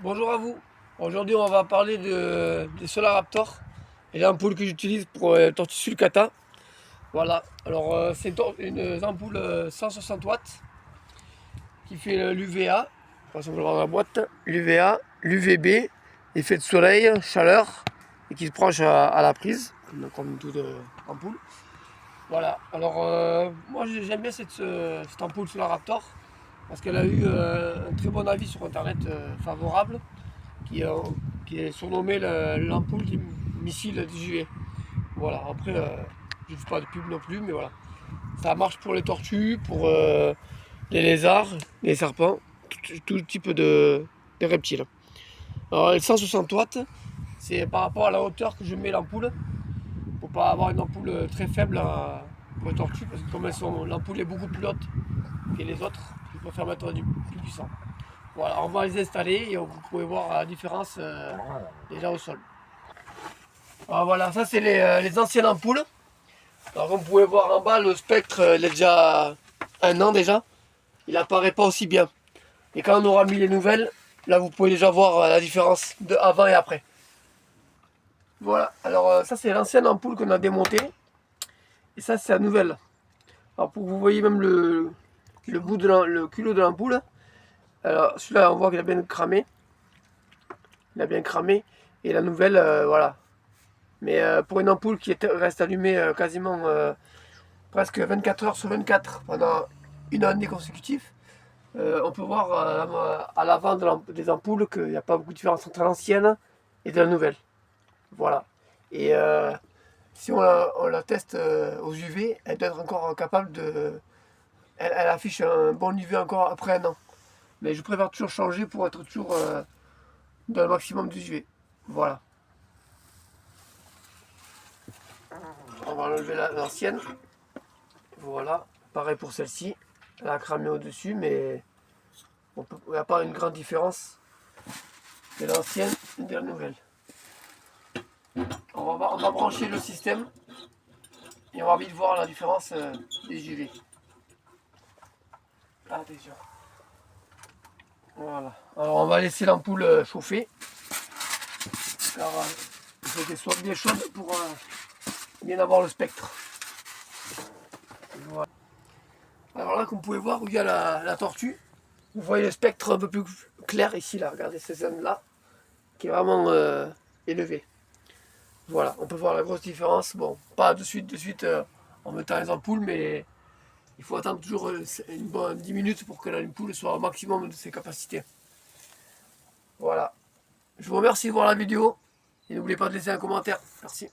Bonjour à vous. Aujourd'hui, on va parler des Solaraptor et l'ampoule que j'utilise pour tortue sulcata. Voilà. Alors, c'est une ampoule 160 watts qui fait l'UVA. On va voir dans la boîte. L'UVA, l'UVB, effet de soleil, chaleur et qui se branche à la prise, comme toute ampoule. Voilà. Alors, moi, j'aime bien cette ampoule Solaraptor parce qu'elle a eu un très bon avis sur internet favorable qui, euh, qui est surnommé l'ampoule du missile DJV. Voilà, après, je ne fais pas de pub non plus, mais voilà. Ça marche pour les tortues, pour les lézards, les serpents, tout type de reptiles. Alors, les 160 watts, c'est par rapport à la hauteur que je mets l'ampoule, pour pas avoir une ampoule très faible pour les tortues, parce que comme l'ampoule est beaucoup plus haute que les autres, je préfère mettre du plus puissant. Voilà, on va les installer et vous pouvez voir la différence déjà au sol. Alors voilà, ça c'est les anciennes ampoules. Alors comme vous pouvez voir en bas, le spectre il est déjà 1 an déjà. Il apparaît pas aussi bien. Et quand on aura mis les nouvelles, là vous pouvez déjà voir la différence de avant et après. Voilà, alors ça c'est l'ancienne ampoule qu'on a démontée. Et ça c'est la nouvelle. Alors pour que vous voyez même le bout de le culot de l'ampoule. Alors celui-là on voit qu'il a bien cramé. Il a bien cramé. Et la nouvelle, voilà. Mais pour une ampoule qui reste allumée quasiment presque 24 heures sur 24 pendant une année consécutive, on peut voir à l'avant des ampoules qu'il n'y a pas beaucoup de différence entre l'ancienne et de la nouvelle. Voilà. Et si on la teste aux UV, elle doit être encore capable de... Elle affiche un bon UV encore après 1 an. Mais je préfère toujours changer pour être toujours dans le maximum du UV. Voilà. On va enlever l'ancienne. Voilà. Pareil pour celle-ci. Elle a cramé au-dessus, mais il n'y a pas une grande différence de l'ancienne et de la nouvelle. On va brancher le système et on va vite voir la différence des UV. Attention. Voilà. Alors on va laisser l'ampoule chauffer. Car il faut qu'elle soit bien chaude pour bien avoir le spectre. Voilà. Alors là, comme vous pouvez voir, où il y a la tortue, vous voyez le spectre un peu plus clair ici, là. Regardez cette zone-là, qui est vraiment élevée. Voilà, on peut voir la grosse différence. Bon, pas de suite en mettant les ampoules, mais il faut attendre toujours une bonne 10 minutes pour que l'ampoule soit au maximum de ses capacités. Voilà. Je vous remercie de voir la vidéo et n'oubliez pas de laisser un commentaire. Merci.